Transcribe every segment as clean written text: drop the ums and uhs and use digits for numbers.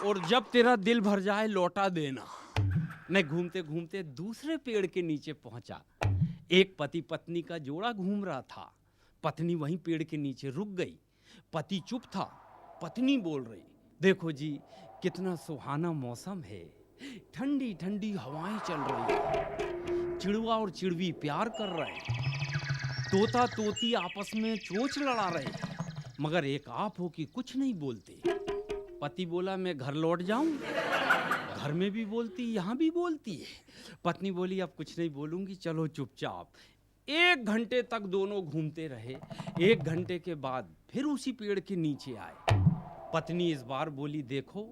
और जब तेरा दिल भर जाए लौटा देना। मैं घूमते घूमते दूसरे पेड़ के नीचे पहुंचा। एक पति पत्नी का जोड़ा घूम रहा था। पत्नी वहीं पेड़ के नीचे रुक गई। पति चुप था। पत्नी बोल रही, देखो जी कितना सुहाना मौसम है, ठंडी ठंडी हवाएं चल रही है, चिड़वा और चिड़वी प्यार कर रहे हैं, तोता तोती आपस में चोंच लड़ा रहे हैं, मगर एक आप हो कि कुछ नहीं बोलते। पति बोला, मैं घर लौट जाऊं? घर में भी बोलती, यहाँ भी बोलती है। पत्नी बोली, अब कुछ नहीं बोलूंगी, चलो चुपचाप। 1 घंटे तक दोनों घूमते रहे। 1 घंटे के बाद फिर उसी पेड़ के नीचे आए। पत्नी इस बार बोली, देखो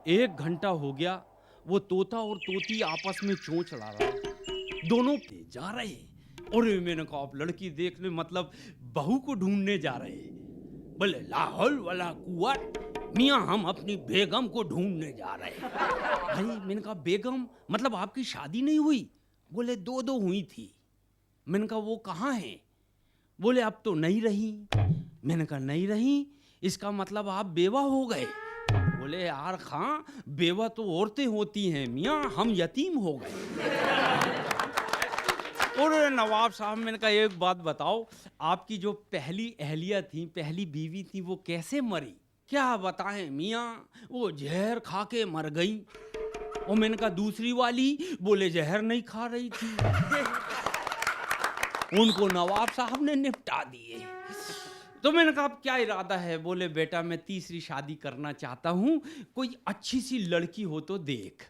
1 घंटा हो गया, वो तोता और तोती आपस में चोंच लड़ा रहा है, दोनों जा रहे। और मैंने कहा, आप लड़की देखने मतलब बहू को ढूंढने जा रहे। बोले, लाहौल वाला कुआत, मियाँ हम अपनी बेगम को ढूंढने जा रहे। भाई मैंने कहा, बेगम मतलब आपकी शादी नहीं हुई? बोले, 2 हुई थी। मैंने कहा, वो कहाँ है? बोले, अब तो नहीं रही। मैंने कहा, नहीं रही इसका मतलब आप बेवा हो गए? बोले, यार खां, बेवा तो औरतें होती हैं मियाँ, हम यतीम हो गए। और नवाब साहब, मैंने कहा, एक बात बताओ, आपकी जो पहली अहलिया थी, पहली बीवी थी, वो कैसे मरी? क्या बताएं मियाँ, वो जहर खा के मर गई। और मैंने कहा, दूसरी वाली? बोले, जहर नहीं खा रही थी। उनको नवाब साहब ने निपटा दिए। तो मैंने कहा, अब क्या इरादा है? बोले, बेटा मैं तीसरी शादी करना चाहता हूँ, कोई अच्छी सी लड़की हो तो देख।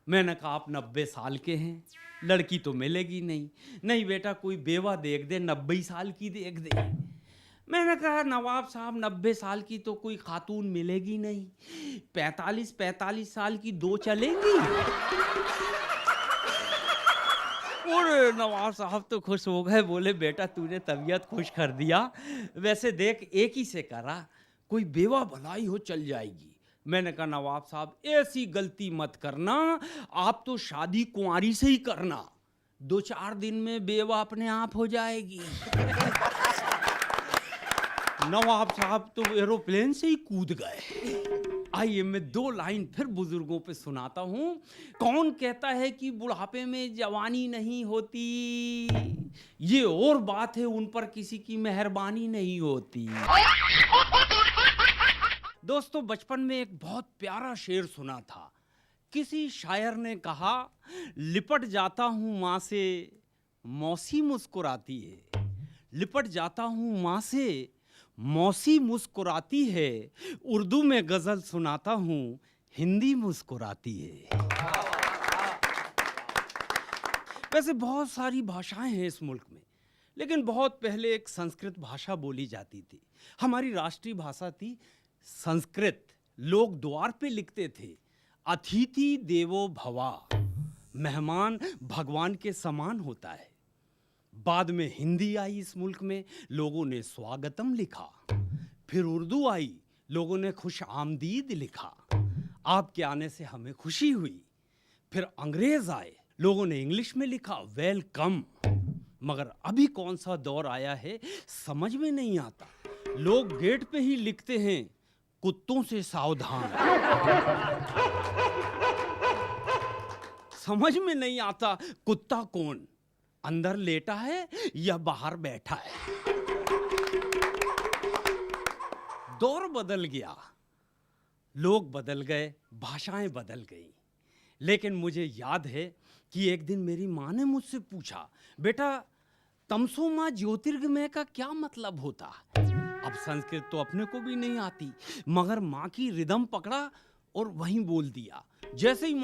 मैंने कहा, आप 90 साल के हैं, लड़की तो मिलेगी नहीं। नहीं बेटा, कोई बेवा देख दे, 90 साल की देख दे। मैंने कहा, नवाब साहब 90 साल की तो कोई खातून मिलेगी नहीं, 45 साल की 2 चलेंगी। और नवाब साहब तो खुश हो गए। बोले, बेटा तूने तबीयत खुश कर दिया। वैसे देख, एक ही से करा, कोई बेवा भलाई हो चल जाएगी। मैंने कहा, नवाब साहब ऐसी गलती मत करना, आप तो शादी कुंवारी से ही करना, 2-4 दिन में बेवा अपने आप हो जाएगी। नवाब साहब तो एरोप्लेन से ही कूद गए। आइए मैं 2 लाइन फिर बुजुर्गों पे सुनाता हूँ। कौन कहता है कि बुढ़ापे में जवानी नहीं होती, ये और बात है, उन पर किसी की मेहरबानी नहीं होती। दोस्तों, बचपन में एक बहुत प्यारा शेर सुना था। किसी शायर ने कहा, लिपट जाता हूँ माँ से, मौसी मुस्कुराती है। लिपट जाता हूँ माँ से, मौसी मुस्कुराती है। उर्दू में गजल सुनाता हूँ, हिंदी मुस्कुराती है। वैसे बहुत सारी भाषाएं हैं इस मुल्क में, लेकिन बहुत पहले एक संस्कृत भाषा बोली जाती थी। हमारी राष्ट्रीय भाषा थी संस्कृत। लोग द्वार पे लिखते थे, अतिथि देवो भवा, मेहमान भगवान के समान होता है। बाद में हिंदी आई इस मुल्क में, लोगों ने स्वागतम लिखा। फिर उर्दू आई, लोगों ने खुश आमदीद लिखा। आपके आने से हमें खुशी हुई। फिर अंग्रेज आए, लोगों ने इंग्लिश में लिखा, वेलकम। मगर अभी कौन सा दौर आया है समझ में नहीं आता। लोग गेट पे ही लिखते हैं, कुत्तों से सावधान। समझ में नहीं आता कुत्ता कौन, अंदर लेटा है या बाहर बैठा है। दौर बदल गया, लोग बदल गए, भाषाएं बदल गई। लेकिन मुझे याद है कि एक दिन मेरी माँ ने मुझसे पूछा, बेटा तमसो माँ ज्योतिर्गमय का क्या मतलब होता? अब संस्कृत तो अपने को भी नहीं आती, मगर माँ की रिदम पकड़ा और वहीं बोल दिया। जैसे ही माँ